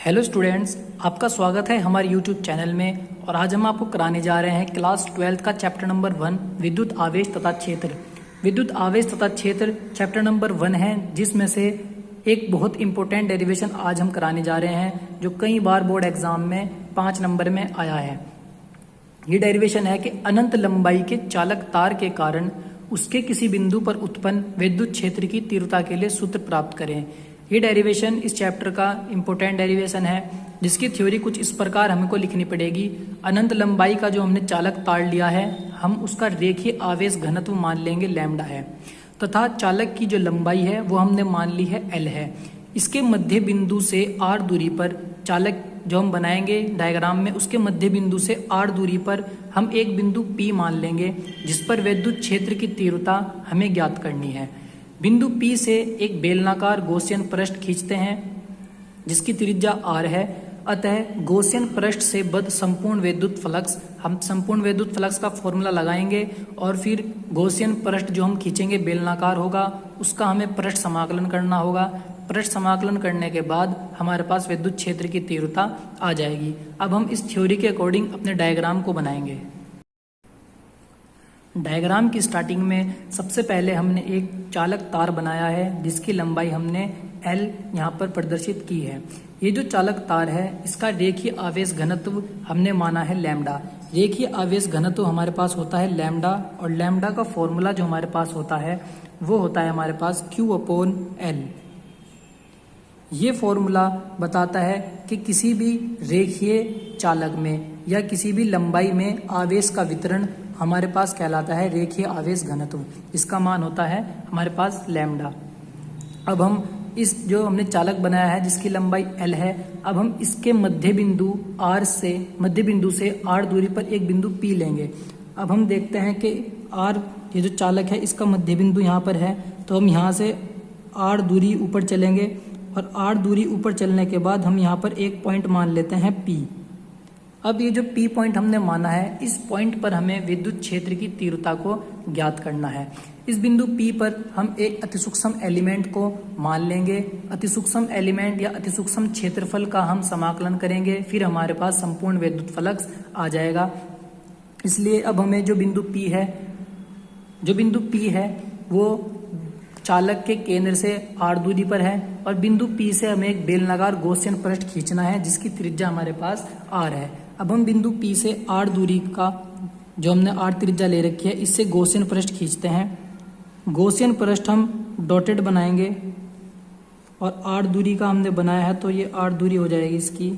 Hello students, आपका स्वागत है हमारे यूट्यूब चैनल में। और आज हम आपको कराने जा रहे हैं क्लास 12 का चैप्टर नंबर 1 विद्युत आवेश तथा क्षेत्र। विद्युत आवेश तथा क्षेत्र चैप्टर नंबर 1 है, जिसमें से एक बहुत इंपॉर्टेंट डेरिवेशन आज हम कराने जा रहे हैं जो कई बार बोर्ड एग्जाम में 5 नंबर में आया है। ये डेरिवेशन है कि अनंत लंबाई के चालक तार के कारण उसके किसी बिंदु पर उत्पन्न विद्युत क्षेत्र की तीव्रता के लिए सूत्र प्राप्त करें। ये डेरिवेशन इस चैप्टर का इंपॉर्टेंट डेरिवेशन है, जिसकी थ्योरी कुछ इस प्रकार हमको लिखनी पड़ेगी। अनंत लंबाई का जो हमने चालक तार लिया है, हम उसका रेखीय आवेश घनत्व मान लेंगे लैम्डा है, तथा चालक की जो लंबाई है वो हमने मान ली है एल है। इसके मध्य बिंदु से आर दूरी पर चालक जो हम बनाएंगे डायग्राम में, उसके मध्य बिंदु से आर दूरी पर हम एक बिंदु P मान लेंगे, जिस पर विद्युत क्षेत्र की तीव्रता हमें ज्ञात करनी है। बिंदु P से एक बेलनाकार गॉसियन पृष्ठ खींचते हैं जिसकी त्रिज्या r है। अतः गॉसियन पृष्ठ से बद्ध संपूर्ण विद्युत फ्लक्स, हम संपूर्ण विद्युत फ्लक्स का फॉर्मूला लगाएंगे और फिर गॉसियन पृष्ठ जो हम खींचेंगे बेलनाकार होगा, उसका हमें पृष्ठ समाकलन करना होगा। पृष्ठ समाकलन करने के बाद हमारे पास विद्युत क्षेत्र की तीव्रता आ जाएगी। अब हम इस थ्योरी के अकॉर्डिंग अपने डायग्राम को बनाएंगे। डायग्राम की स्टार्टिंग में सबसे पहले हमने एक चालक तार बनाया है जिसकी लंबाई हमने L यहाँ पर प्रदर्शित की है। ये जो चालक तार है, इसका रेखीय आवेश घनत्व हमने माना है लैम्डा। रेखीय आवेश घनत्व हमारे पास होता है लैम्डा, और लैम्डा का फॉर्मूला जो हमारे पास होता है वो होता है हमारे पास Q/L। ये फॉर्मूला बताता है कि किसी भी रेखीय चालक में या किसी भी लंबाई में आवेश का वितरण हमारे पास कहलाता है रेखीय आवेश घनत्व। इसका मान होता है हमारे पास लैम्डा। अब हम इस जो हमने चालक बनाया है जिसकी लंबाई L है, अब हम इसके मध्य बिंदु से R दूरी पर एक बिंदु P लेंगे। अब हम देखते हैं कि R ये जो चालक है इसका मध्य बिंदु यहाँ पर है, तो हम यहाँ से R दूरी ऊपर चलेंगे और R दूरी ऊपर चलने के बाद हम यहाँ पर एक पॉइंट मान लेते हैं P। अब ये जो P पॉइंट हमने माना है, इस पॉइंट पर हमें विद्युत क्षेत्र की तीव्रता को ज्ञात करना है। इस बिंदु P पर हम एक अतिसूक्ष्म एलिमेंट को मान लेंगे। अतिसूक्ष्म एलिमेंट या अतिसूक्ष्म क्षेत्रफल का हम समाकलन करेंगे, फिर हमारे पास संपूर्ण विद्युत फ्लक्स आ जाएगा। इसलिए अब हमें जो बिंदु P है वो चालक के केंद्र से R दूरी पर है, और बिंदु P से हमें एक बेलनाकार गॉसियन पृष्ठ खींचना है जिसकी त्रिज्या हमारे पास R है। अब हम बिंदु P से R दूरी का जो हमने R त्रिज्या ले रखी है, इससे गॉसियन पृष्ठ खींचते हैं। गॉसियन पृष्ठ हम डॉटेड बनाएंगे और R दूरी का हमने बनाया है, तो ये R दूरी हो जाएगी इसकी।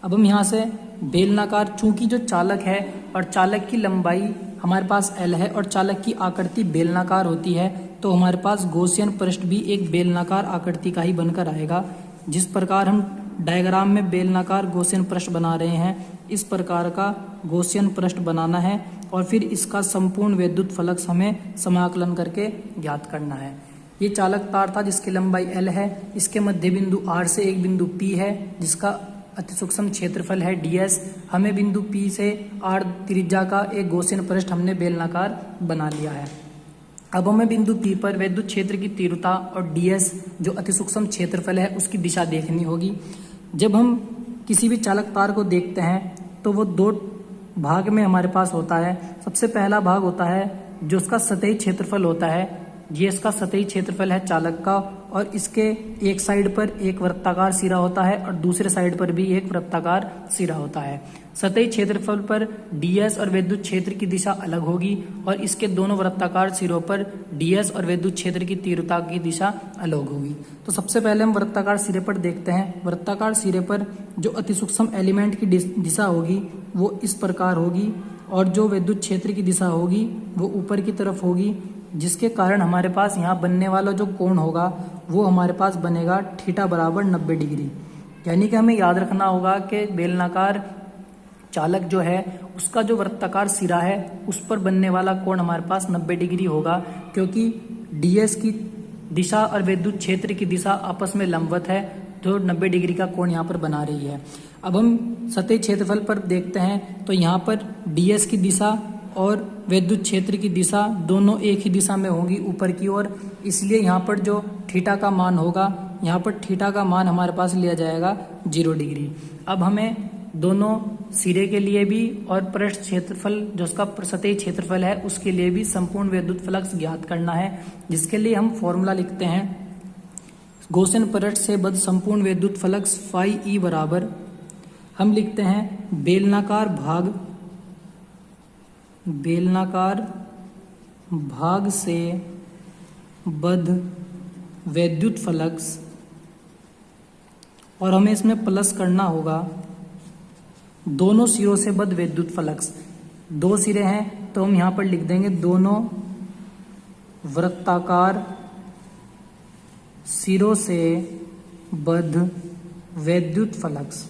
अब हम यहाँ से बेलनाकार, चूंकि जो चालक है और चालक की लंबाई हमारे पास L है और चालक की आकृति बेलनाकार होती है, तो हमारे पास गॉसियन पृष्ठ भी एक बेलनाकार आकृति का ही बनकर आएगा। जिस प्रकार हम डायग्राम में बेलनाकार गॉसियन पृष्ठ बना रहे हैं, इस प्रकार का गॉसियन पृष्ठ बनाना है और फिर इसका संपूर्ण विद्युत फ्लक्स हमें समाकलन करके ज्ञात करना है। ये चालक तार था जिसकी लंबाई L है। इसके मध्य बिंदु R से एक बिंदु P है जिसका अतिसूक्ष्म क्षेत्रफल है ds। हमें बिंदु P से R त्रिज्या का एक गॉसियन पृष्ठ हमने बेलनाकार बना लिया है। अब हमें बिंदु P पर विद्युत क्षेत्र की तीव्रता और ds जो अतिसूक्ष्म क्षेत्रफल है उसकी दिशा देखनी होगी। जब हम किसी भी चालक तार को देखते हैं तो वो दो भाग में हमारे पास होता है। सबसे पहला भाग होता है जो उसका सतही क्षेत्रफल होता है, ये इसका सतही क्षेत्रफल है चालक का, और इसके एक साइड पर एक वृत्ताकार सिरा होता है और दूसरे साइड पर भी एक वृत्ताकार सिरा होता है। सतही क्षेत्रफल पर ds और विद्युत क्षेत्र की दिशा अलग होगी, और इसके दोनों वृत्ताकार सिरों पर ds और विद्युत क्षेत्र की तीव्रता की दिशा अलग होगी। तो सबसे पहले हम वृत्ताकार सिरे पर देखते हैं। वृत्ताकार सिरे पर जो अतिसूक्ष्म एलिमेंट की दिशा होगी वो इस प्रकार होगी, और जो विद्युत क्षेत्र की दिशा होगी वो ऊपर की तरफ होगी, जिसके कारण हमारे पास यहाँ बनने वाला जो कोण होगा वो हमारे पास बनेगा थीटा बराबर 90 डिग्री। यानी कि हमें याद रखना होगा कि बेलनाकार चालक जो है उसका जो वृत्ताकार सिरा है उस पर बनने वाला कोण हमारे पास 90 डिग्री होगा, क्योंकि ds की दिशा और विद्युत क्षेत्र की दिशा आपस में लंबवत है, तो 90 डिग्री का कोण यहाँ पर बना रही है। अब हम सतही क्षेत्रफल पर देखते हैं तो यहाँ पर ds की दिशा और विद्युत क्षेत्र की दिशा दोनों एक ही दिशा में होंगी ऊपर की ओर, इसलिए यहाँ पर जो थीटा का मान होगा, यहाँ पर थीटा का मान हमारे पास लिया जाएगा 0 डिग्री। अब हमें दोनों सिरे के लिए भी और पृष्ठ क्षेत्रफल जो उसका सतही क्षेत्रफल है उसके लिए भी संपूर्ण विद्युत फ्लक्स ज्ञात करना है, जिसके लिए हम फॉर्मूला लिखते हैं गॉसियन पृष्ठ से बद्ध संपूर्ण विद्युत फ्लक्स फाई ई बराबर, हम लिखते हैं बेलनाकार भाग से बद्ध विद्युत फ्लक्स, और हमें इसमें प्लस करना होगा दोनों सिरों से बद्ध विद्युत फ्लक्स। दो सिरे हैं तो हम यहाँ पर लिख देंगे दोनों वृत्ताकार सिरों से बद्ध विद्युत फ्लक्स।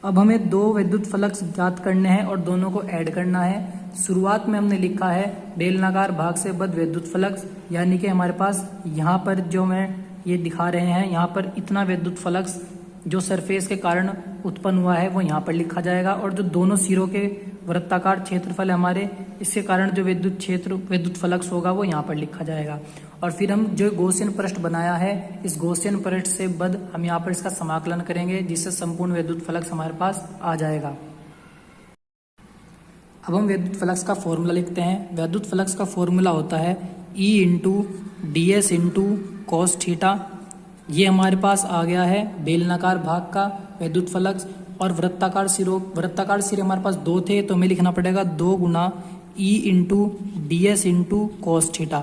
अब हमें दो विद्युत फ्लक्स ज्ञात करने हैं और दोनों को ऐड करना है। शुरुआत में हमने लिखा है बेलनाकार भाग से बद्ध विद्युत फ्लक्स, यानी कि हमारे पास यहाँ पर जो मैं ये दिखा रहे हैं, यहाँ पर इतना विद्युत फ्लक्स जो सरफेस के कारण उत्पन्न हुआ है वो यहाँ पर लिखा जाएगा, और जो दोनों सिरों के वृत्ताकार क्षेत्रफल है हमारे, इसके कारण जो विद्युत फ्लक्स होगा वो यहाँ पर लिखा जाएगा। और फिर हम जो गॉसियन पृष्ठ बनाया है, इस गॉसियन पृष्ठ से बद्ध हम यहाँ पर इसका समाकलन करेंगे, जिससे संपूर्ण विद्युत फ्लक्स हमारे पास आ जाएगा। अब हम विद्युत फ्लक्स का फॉर्मूला लिखते हैं। विद्युत फ्लक्स का फॉर्मूला होता है E into D S into cos theta. ये हमारे पास आ गया है बेलनाकार भाग का विद्युत फ्लक्स, और वृत्ताकार सिरे हमारे पास दो थे तो हमें लिखना पड़ेगा 2 गुना E into D S into cos theta,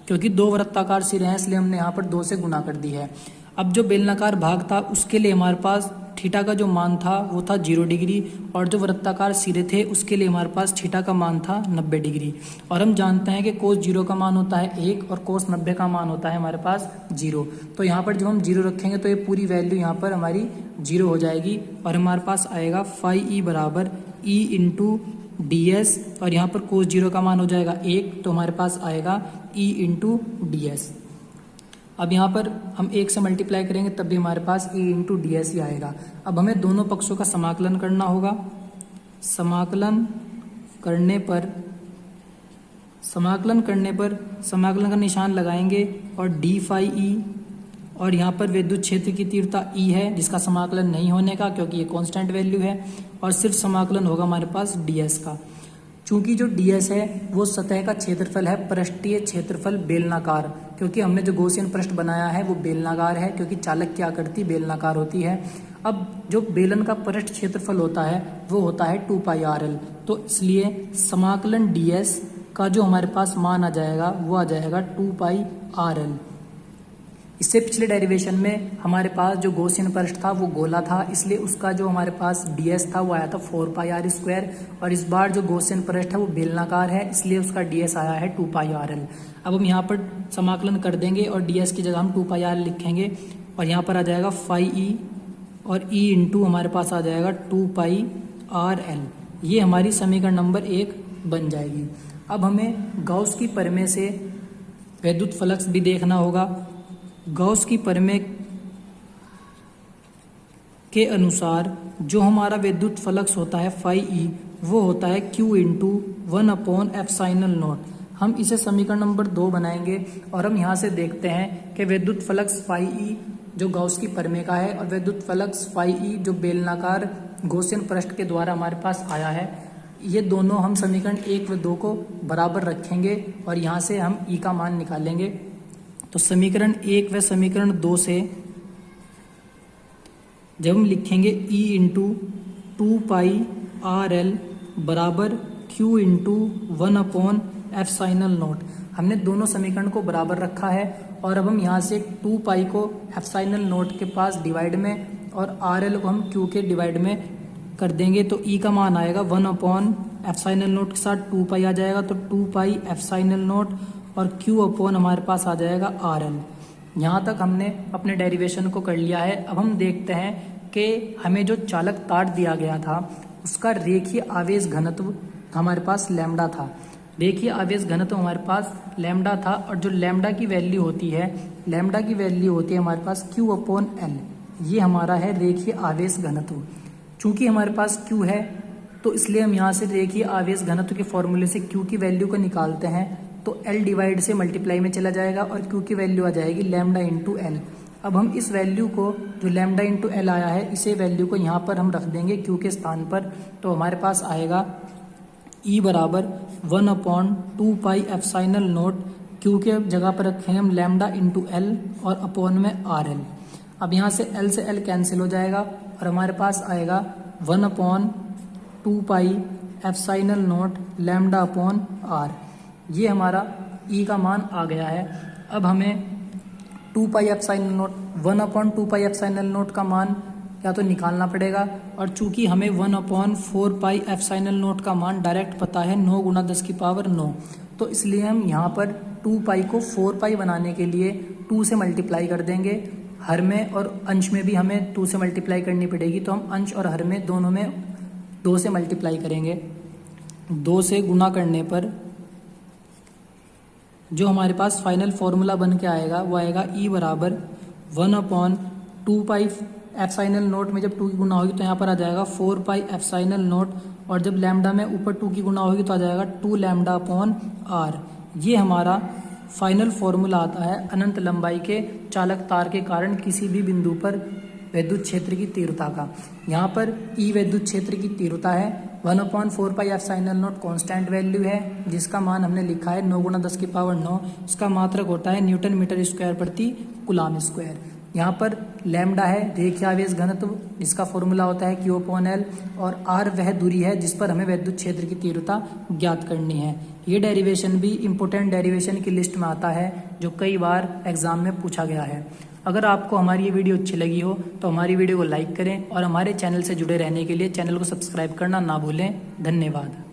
क्योंकि दो वृत्ताकार सिरे हैं इसलिए हमने यहाँ पर 2 से गुना कर दी है। अब जो बेलनाकार भाग था उसके लिए हमारे पास थीटा का जो मान था वो था 0 डिग्री, और जो वृत्ताकार सिरे थे उसके लिए हमारे पास थीटा का मान था 90 डिग्री। और हम जानते हैं कि कोस 0 का मान होता है 1 और कोस 90 का मान होता है हमारे पास 0। तो यहाँ पर जब हम 0 रखेंगे तो ये पूरी वैल्यू यहाँ पर हमारी 0 हो जाएगी, और हमारे पास आएगा फाई ई बराबर E इंटू डी एस, और यहाँ पर कोस 0 का मान हो जाएगा 1, तो हमारे पास आएगा E इंटू डी एस। अब यहाँ पर हम 1 से मल्टीप्लाई करेंगे तब भी हमारे पास E इंटू डी एस ही आएगा। अब हमें दोनों पक्षों का समाकलन करना होगा। समाकलन करने पर समाकलन का निशान लगाएंगे और डी फाई ई, और यहाँ पर विद्युत क्षेत्र की तीव्रता E है जिसका समाकलन नहीं होने का क्योंकि ये कांस्टेंट वैल्यू है, और सिर्फ समाकलन होगा हमारे पास ds का। चूंकि जो ds है वो सतह का क्षेत्रफल है, पृष्ठीय क्षेत्रफल बेलनाकार, क्योंकि हमने जो गॉसियन पृष्ठ बनाया है वो बेलनाकार है क्योंकि चालक की आकृति बेलनाकार होती है। अब जो बेलन का पृष्ठ क्षेत्रफल होता है वो होता है 2 पाई RL, तो इसलिए समाकलन ds का जो हमारे पास मान आ जाएगा वो आ जाएगा 2 पाई RL। इससे पिछले डेरिवेशन में हमारे पास जो गॉसियन पृष्ठ था वो गोला था, इसलिए उसका जो हमारे पास ds था वो आया था 4 पाई R स्क्वायर, और इस बार जो गॉसियन पृष्ठ है वो बेलनाकार है इसलिए उसका ds आया है 2 पाई RL। अब हम यहाँ पर समाकलन कर देंगे और ds की जगह हम 2 पाई RL लिखेंगे, और यहाँ पर आ जाएगा फाई e, और e इंटू हमारे पास आ जाएगा 2 पाई RL। ये हमारी समीकरण नंबर 1 बन जाएगी। अब हमें गॉस की प्रमेय से विद्युत फ्लक्स भी देखना होगा। गॉस की प्रमेय के अनुसार जो हमारा विद्युत फ्लक्स होता है फाई ई वो होता है Q इंटू 1/ε0। हम इसे समीकरण नंबर 2 बनाएंगे, और हम यहाँ से देखते हैं कि विद्युत फ्लक्स फाई ई जो गॉस की प्रमेय का है और विद्युत फ्लक्स फाई ई जो बेलनाकार गॉसियन पृष्ठ के द्वारा हमारे पास आया है, ये दोनों हम समीकरण 1 व 2 को बराबर रखेंगे और यहाँ से हम ई का मान निकालेंगे। तो समीकरण 1 व समीकरण 2 से जब हम लिखेंगे E इंटू 2 पाई RL बराबर Q इंटू 1/ε0, हमने दोनों समीकरण को बराबर रखा है, और अब हम यहाँ से 2 पाई को ε0 के पास डिवाइड में और RL को हम Q के डिवाइड में कर देंगे, तो E का मान आएगा 1/ε0 के साथ 2 पाई आ जाएगा, तो 2 पाई ε0 और Q अपॉन हमारे पास आ जाएगा RL। यहाँ तक हमने अपने डेरिवेशन को कर लिया है। अब हम देखते हैं कि हमें जो चालक तार दिया गया था उसका रेखीय आवेश घनत्व हमारे पास लैम्डा था। रेखीय आवेश घनत्व हमारे पास लैम्डा था, और जो लैम्डा की वैल्यू होती है हमारे पास Q अपॉन L। ये हमारा है रेखीय आवेश घनत्व। चूंकि हमारे पास Q है तो तो इसलिए हम यहाँ से रेखीय आवेश घनत्व के फॉर्मूले से Q की वैल्यू को निकालते हैं तो L डिवाइड से मल्टीप्लाई में चला जाएगा और Q की वैल्यू आ जाएगी लैम्डा इंटू एल। अब हम इस वैल्यू को जो लैम्डा इंटू एल आया है इसे वैल्यू को यहाँ पर हम रख देंगे Q के स्थान पर, तो हमारे पास आएगा E बराबर 1/2 पाई एप्सिलॉन नॉट, Q के जगह पर रखेंगे हम लैम्डा इंटू एल और अपॉन में RL। अब यहाँ से L कैंसिल हो जाएगा और हमारे पास आएगा 1/2 pi epsilon not lambda upon R। ये हमारा E का मान आ गया है। अब हमें 2 pi epsilon not 1/2 pi epsilon not का मान या तो निकालना पड़ेगा, और चूंकि हमें 1/4 पाई एप्सिलॉन नॉट का मान डायरेक्ट पता है 9 × 10⁹, तो इसलिए हम यहाँ पर 2 पाई को 4 पाई बनाने के लिए 2 से मल्टीप्लाई कर देंगे। हर में और अंश में भी हमें 2 से मल्टीप्लाई करनी पड़ेगी, तो हम अंश और हर में दोनों में 2 से मल्टीप्लाई करेंगे। 2 से गुना करने पर जो हमारे पास फाइनल फॉर्मूला बन के आएगा वो आएगा E बराबर 1/2 पाई एप्सिलॉन नॉट में जब 2 की गुना होगी तो यहाँ पर आ जाएगा 4 पाई एप्सिलॉन नॉट, और जब लैम्डा में ऊपर 2 की गुना होगी तो आ जाएगा 2 लैम्डा अपॉन R। ये हमारा फाइनल फॉर्मूला आता है अनंत लंबाई के चालक तार के कारण किसी भी बिंदु पर विद्युत क्षेत्र की तीव्रता का। यहाँ पर E विद्युत क्षेत्र की तीव्रता है, 1/4 pi epsilon not constant value है जिसका मान हमने लिखा है 9 × 10⁹। इसका मात्रक होता है न्यूटन मीटर स्क्वायर प्रति कूलम स्क्वायर। यहाँ पर लैम्डा है रेखीय आवेश घनत्व जिसका फॉर्मूला होता है Q/L, और R वह दूरी है जिस पर हमें विद्युत क्षेत्र की तीव्रता ज्ञात करनी है। ये डेरिवेशन भी इम्पोर्टेंट डेरिवेशन की लिस्ट में आता है जो कई बार एग्जाम में पूछा गया है। अगर आपको हमारी ये वीडियो अच्छी लगी हो तो हमारी वीडियो को लाइक करें और हमारे चैनल से जुड़े रहने के लिए चैनल को सब्सक्राइब करना ना भूलें। धन्यवाद।